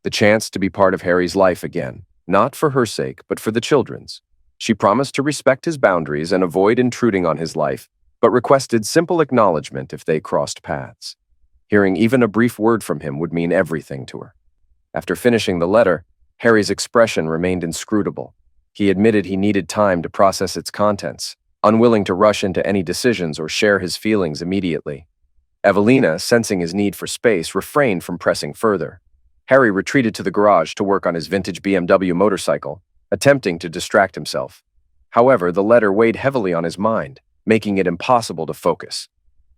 the chance to be part of Harry's life again, not for her sake, but for the children's. She promised to respect his boundaries and avoid intruding on his life, but requested simple acknowledgement if they crossed paths. Hearing even a brief word from him would mean everything to her. After finishing the letter, Harry's expression remained inscrutable. He admitted he needed time to process its contents, unwilling to rush into any decisions or share his feelings immediately. Evelina, sensing his need for space, refrained from pressing further. Harry retreated to the garage to work on his vintage BMW motorcycle, attempting to distract himself. However, the letter weighed heavily on his mind, making it impossible to focus.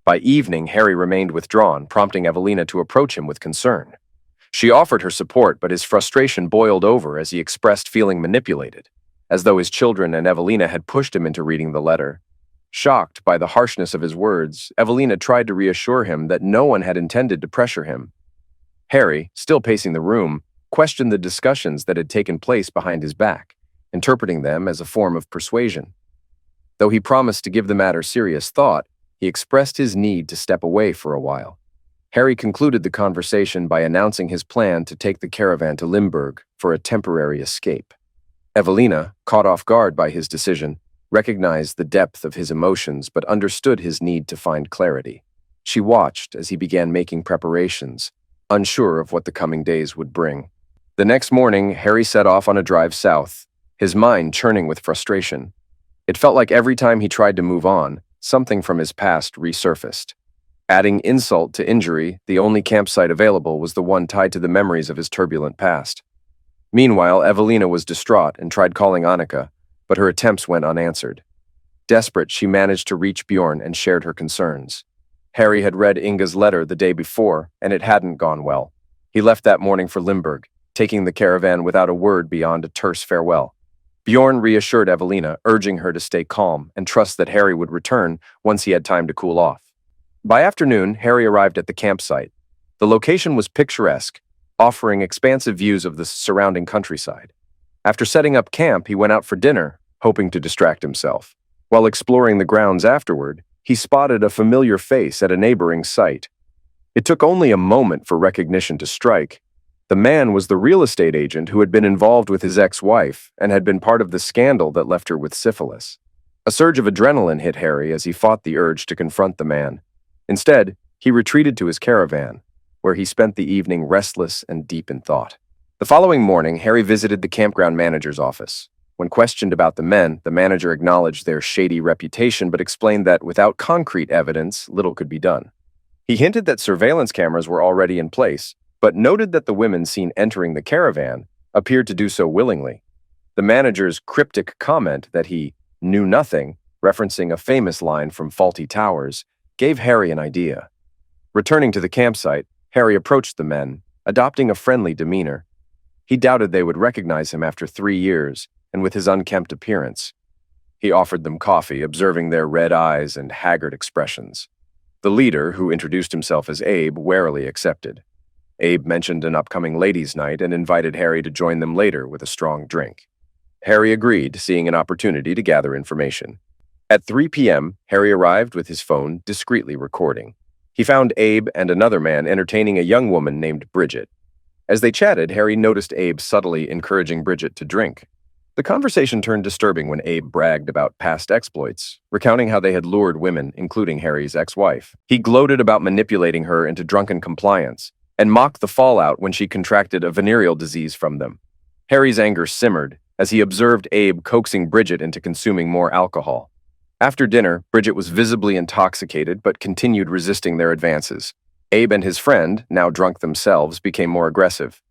By evening, Harry remained withdrawn, prompting Evelina to approach him with concern. She offered her support, but his frustration boiled over as he expressed feeling manipulated, as though his children and Evelina had pushed him into reading the letter. Shocked by the harshness of his words, Evelina tried to reassure him that no one had intended to pressure him. Harry, still pacing the room, questioned the discussions that had taken place behind his back, interpreting them as a form of persuasion. Though he promised to give the matter serious thought, he expressed his need to step away for a while. Harry concluded the conversation by announcing his plan to take the caravan to Limburg for a temporary escape. Evelina, caught off guard by his decision, recognized the depth of his emotions but understood his need to find clarity. She watched as he began making preparations, unsure of what the coming days would bring. The next morning, Harry set off on a drive south, his mind churning with frustration. It felt like every time he tried to move on, something from his past resurfaced. Adding insult to injury, the only campsite available was the one tied to the memories of his turbulent past. Meanwhile, Evelina was distraught and tried calling Annika, but her attempts went unanswered. Desperate, she managed to reach Bjorn and shared her concerns. Harry had read Inga's letter the day before, and it hadn't gone well. He left that morning for Limburg, taking the caravan without a word beyond a terse farewell. Bjorn reassured Evelina, urging her to stay calm and trust that Harry would return once he had time to cool off. By afternoon, Harry arrived at the campsite. The location was picturesque, offering expansive views of the surrounding countryside. After setting up camp, he went out for dinner, hoping to distract himself. While exploring the grounds afterward, he spotted a familiar face at a neighboring site. It took only a moment for recognition to strike. The man was the real estate agent who had been involved with his ex-wife and had been part of the scandal that left her with syphilis. A surge of adrenaline hit Harry as he fought the urge to confront the man. Instead, he retreated to his caravan, where he spent the evening restless and deep in thought. The following morning, Harry visited the campground manager's office. When questioned about the men, the manager acknowledged their shady reputation but explained that without concrete evidence, little could be done. He hinted that surveillance cameras were already in place, but noted that the women seen entering the caravan appeared to do so willingly. The manager's cryptic comment that he knew nothing, referencing a famous line from Faulty Towers, gave Harry an idea. Returning to the campsite, Harry approached the men, adopting a friendly demeanor. He doubted they would recognize him after 3 years, and with his unkempt appearance. He offered them coffee, observing their red eyes and haggard expressions. The leader, who introduced himself as Abe, warily accepted. Abe mentioned an upcoming ladies' night and invited Harry to join them later with a strong drink. Harry agreed, seeing an opportunity to gather information. At 3 p.m., Harry arrived with his phone discreetly recording. He found Abe and another man entertaining a young woman named Bridget. As they chatted, Harry noticed Abe subtly encouraging Bridget to drink. The conversation turned disturbing when Abe bragged about past exploits, recounting how they had lured women, including Harry's ex-wife. He gloated about manipulating her into drunken compliance, and mocked the fallout when she contracted a venereal disease from them. Harry's anger simmered as he observed Abe coaxing Bridget into consuming more alcohol. After dinner, Bridget was visibly intoxicated but continued resisting their advances. Abe and his friend, now drunk themselves, became more aggressive.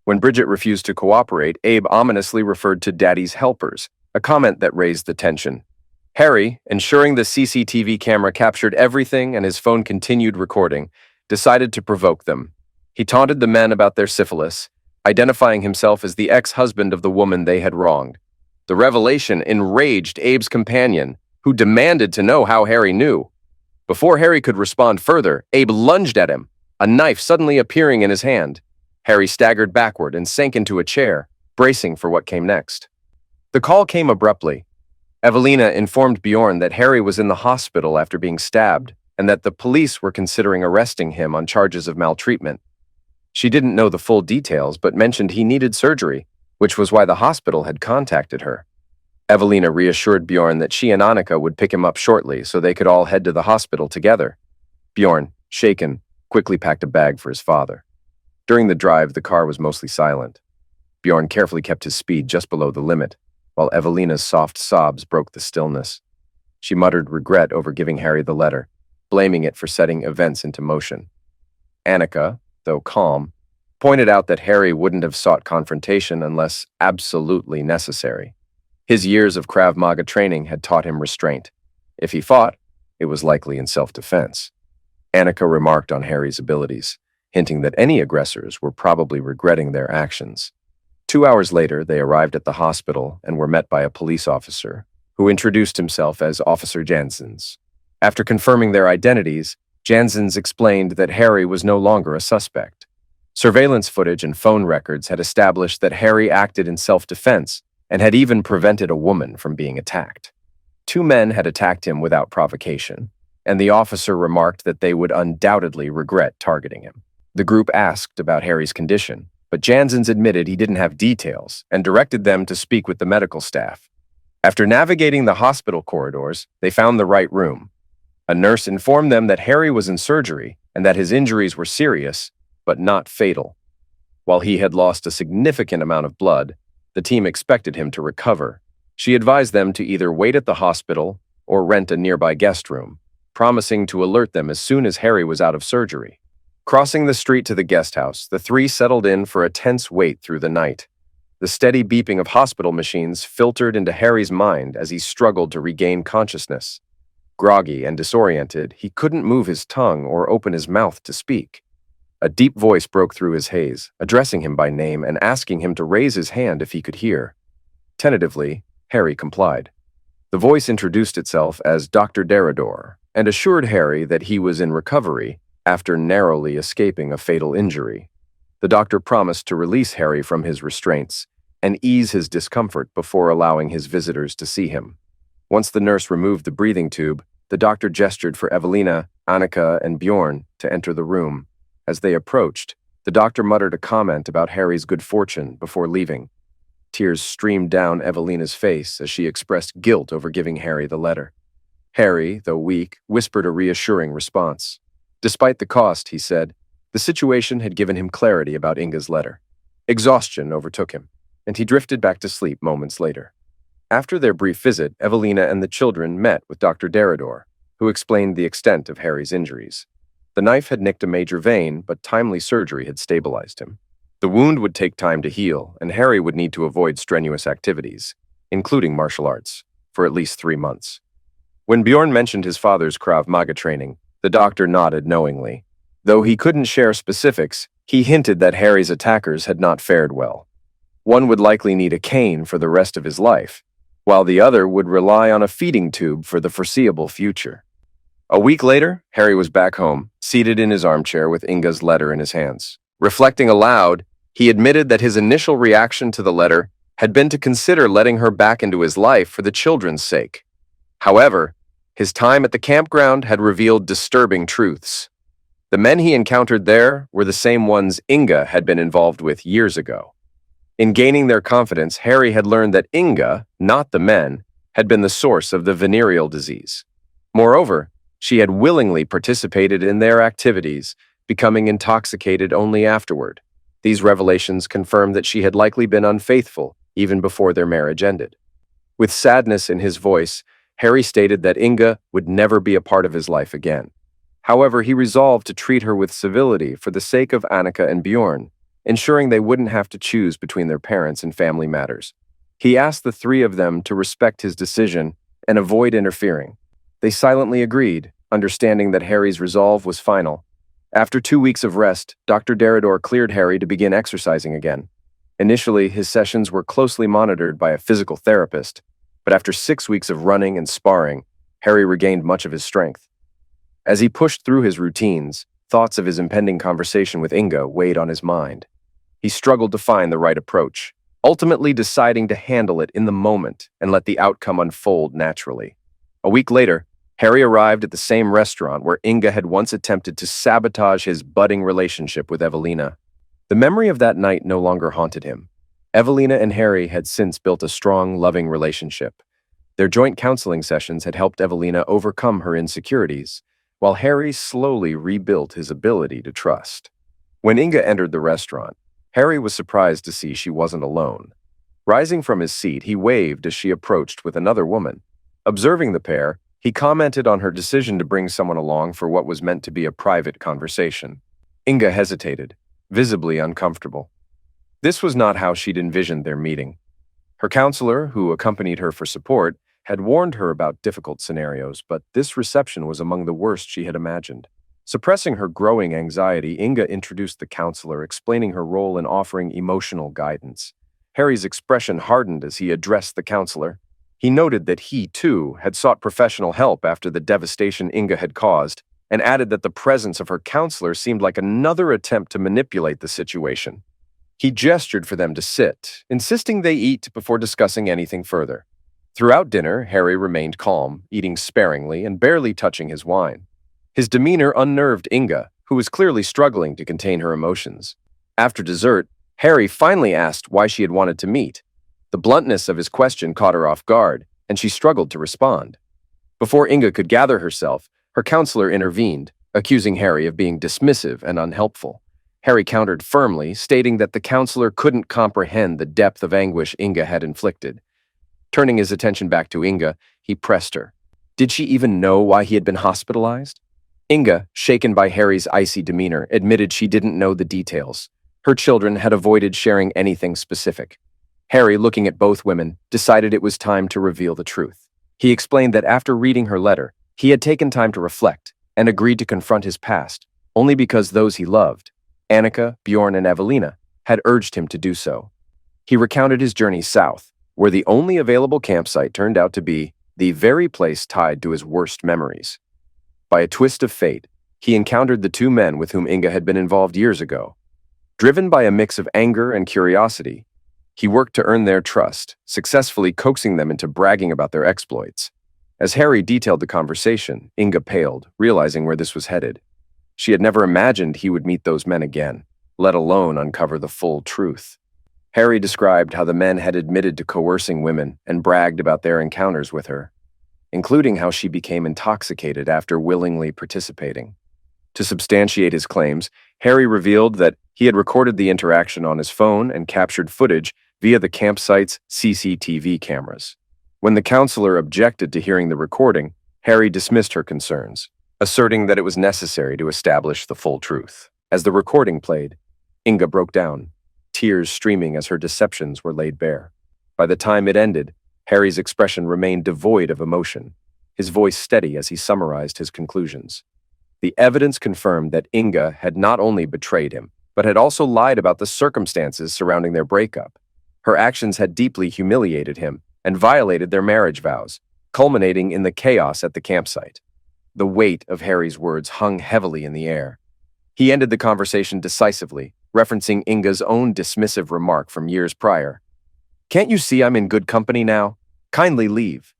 When Bridget refused to cooperate, Abe ominously referred to Daddy's helpers, a comment that raised the tension. Harry, ensuring the CCTV camera captured everything and his phone continued recording, decided to provoke them. He taunted the men about their syphilis, identifying himself as the ex-husband of the woman they had wronged. The revelation enraged Abe's companion, who demanded to know how Harry knew. Before Harry could respond further, Abe lunged at him, a knife suddenly appearing in his hand. Harry staggered backward and sank into a chair, bracing for what came next. The call came abruptly. Evelina informed Bjorn that Harry was in the hospital after being stabbed and that the police were considering arresting him on charges of maltreatment. She didn't know the full details but mentioned he needed surgery, which was why the hospital had contacted her. Evelina reassured Bjorn that she and Annika would pick him up shortly so they could all head to the hospital together. Bjorn, shaken, quickly packed a bag for his father. During the drive, the car was mostly silent. Bjorn carefully kept his speed just below the limit, while Evelina's soft sobs broke the stillness. She muttered regret over giving Harry the letter, blaming it for setting events into motion. Annika, though calm, pointed out that Harry wouldn't have sought confrontation unless absolutely necessary. His years of Krav Maga training had taught him restraint. If he fought, it was likely in self-defense. Annika remarked on Harry's abilities, hinting that any aggressors were probably regretting their actions. 2 hours later, they arrived at the hospital and were met by a police officer, who introduced himself as Officer Janssens. After confirming their identities, Janssens explained that Harry was no longer a suspect. Surveillance footage and phone records had established that Harry acted in self-defense and had even prevented a woman from being attacked. 2 men had attacked him without provocation, and the officer remarked that they would undoubtedly regret targeting him. The group asked about Harry's condition, but Janssens admitted he didn't have details and directed them to speak with the medical staff. After navigating the hospital corridors, they found the right room. A nurse informed them that Harry was in surgery and that his injuries were serious, but not fatal. While he had lost a significant amount of blood, the team expected him to recover. She advised them to either wait at the hospital or rent a nearby guest room, promising to alert them as soon as Harry was out of surgery. Crossing the street to the guest house, the 3 settled in for a tense wait through the night. The steady beeping of hospital machines filtered into Harry's mind as he struggled to regain consciousness. Groggy and disoriented, he couldn't move his tongue or open his mouth to speak. A deep voice broke through his haze, addressing him by name and asking him to raise his hand if he could hear. Tentatively, Harry complied. The voice introduced itself as Dr. Derador and assured Harry that he was in recovery after narrowly escaping a fatal injury. The doctor promised to release Harry from his restraints and ease his discomfort before allowing his visitors to see him. Once the nurse removed the breathing tube, the doctor gestured for Evelina, Annika, and Bjorn to enter the room. As they approached, The doctor muttered a comment about Harry's good fortune before leaving. Tears streamed down Evelina's face as she expressed guilt over giving Harry the letter. Harry, though weak, whispered a reassuring response. Despite the cost, he said, the situation had given him clarity about Inga's letter. Exhaustion overtook him, and he drifted back to sleep moments later. After their brief visit, Evelina and the children met with Dr. Derridor, who explained the extent of Harry's injuries. The knife had nicked a major vein, but timely surgery had stabilized him. The wound would take time to heal, and Harry would need to avoid strenuous activities, including martial arts, for at least 3 months. When Bjorn mentioned his father's Krav Maga training, the doctor nodded knowingly. Though he couldn't share specifics, he hinted that Harry's attackers had not fared well. One would likely need a cane for the rest of his life, while the other would rely on a feeding tube for the foreseeable future. A week later, Harry was back home, seated in his armchair with Inga's letter in his hands. Reflecting aloud, he admitted that his initial reaction to the letter had been to consider letting her back into his life for the children's sake. However, his time at the campground had revealed disturbing truths. The men he encountered there were the same ones Inga had been involved with years ago. In gaining their confidence, Harry had learned that Inga, not the men, had been the source of the venereal disease. Moreover, she had willingly participated in their activities, becoming intoxicated only afterward. These revelations confirmed that she had likely been unfaithful even before their marriage ended. With sadness in his voice, Harry stated that Inga would never be a part of his life again. However, he resolved to treat her with civility for the sake of Annika and Bjorn, ensuring they wouldn't have to choose between their parents and family matters. He asked the 3 of them to respect his decision and avoid interfering. They silently agreed, understanding that Harry's resolve was final. After 2 weeks of rest, Dr. Derridor cleared Harry to begin exercising again. Initially, his sessions were closely monitored by a physical therapist, but after 6 weeks of running and sparring, Harry regained much of his strength. As he pushed through his routines, thoughts of his impending conversation with Inga weighed on his mind. He struggled to find the right approach, ultimately deciding to handle it in the moment and let the outcome unfold naturally. A week later, Harry arrived at the same restaurant where Inga had once attempted to sabotage his budding relationship with Evelina. The memory of that night no longer haunted him. Evelina and Harry had since built a strong, loving relationship. Their joint counseling sessions had helped Evelina overcome her insecurities, while Harry slowly rebuilt his ability to trust. When Inga entered the restaurant, Harry was surprised to see she wasn't alone. Rising from his seat, he waved as she approached with another woman. Observing the pair, he commented on her decision to bring someone along for what was meant to be a private conversation. Inga hesitated, visibly uncomfortable. This was not how she'd envisioned their meeting. Her counselor, who accompanied her for support, had warned her about difficult scenarios, but this reception was among the worst she had imagined. Suppressing her growing anxiety, Inga introduced the counselor, explaining her role in offering emotional guidance. Harry's expression hardened as he addressed the counselor. He noted that he, too, had sought professional help after the devastation Inga had caused, and added that the presence of her counselor seemed like another attempt to manipulate the situation. He gestured for them to sit, insisting they eat before discussing anything further. Throughout dinner, Harry remained calm, eating sparingly and barely touching his wine. His demeanor unnerved Inga, who was clearly struggling to contain her emotions. After dessert, Harry finally asked why she had wanted to meet. The bluntness of his question caught her off guard, and she struggled to respond. Before Inga could gather herself, her counselor intervened, accusing Harry of being dismissive and unhelpful. Harry countered firmly, stating that the counselor couldn't comprehend the depth of anguish Inga had inflicted. Turning his attention back to Inga, he pressed her. Did she even know why he had been hospitalized? Inga, shaken by Harry's icy demeanor, admitted she didn't know the details. Her children had avoided sharing anything specific. Harry, looking at both women, decided it was time to reveal the truth. He explained that after reading her letter, he had taken time to reflect and agreed to confront his past, only because those he loved, Annika, Bjorn, and Evelina, had urged him to do so. He recounted his journey south, where the only available campsite turned out to be the very place tied to his worst memories. By a twist of fate, he encountered the 2 men with whom Inga had been involved years ago. Driven by a mix of anger and curiosity, he worked to earn their trust, successfully coaxing them into bragging about their exploits. As Harry detailed the conversation, Inga paled, realizing where this was headed. She had never imagined he would meet those men again. let alone uncover the full truth. Harry described how the men had admitted to coercing women and bragged about their encounters with her, including how she became intoxicated after willingly participating. To substantiate his claims, Harry revealed that he had recorded the interaction on his phone and captured footage via the campsite's CCTV cameras. When the counselor objected to hearing the recording, Harry dismissed her concerns, asserting that it was necessary to establish the full truth. As the recording played, Inga broke down, tears streaming as her deceptions were laid bare. By the time it ended, Harry's expression remained devoid of emotion, his voice steady as he summarized his conclusions. The evidence confirmed that Inga had not only betrayed him, but had also lied about the circumstances surrounding their breakup. Her actions had deeply humiliated him and violated their marriage vows, culminating in the chaos at the campsite. The weight of Harry's words hung heavily in the air. He ended the conversation decisively, referencing Inga's own dismissive remark from years prior. "Can't you see I'm in good company now? Kindly leave."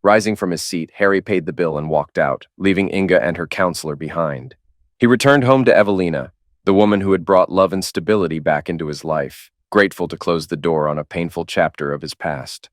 Rising from his seat, Harry paid the bill and walked out, leaving Inga and her counselor behind. He returned home to Evelina, the woman who had brought love and stability back into his life, grateful to close the door on a painful chapter of his past.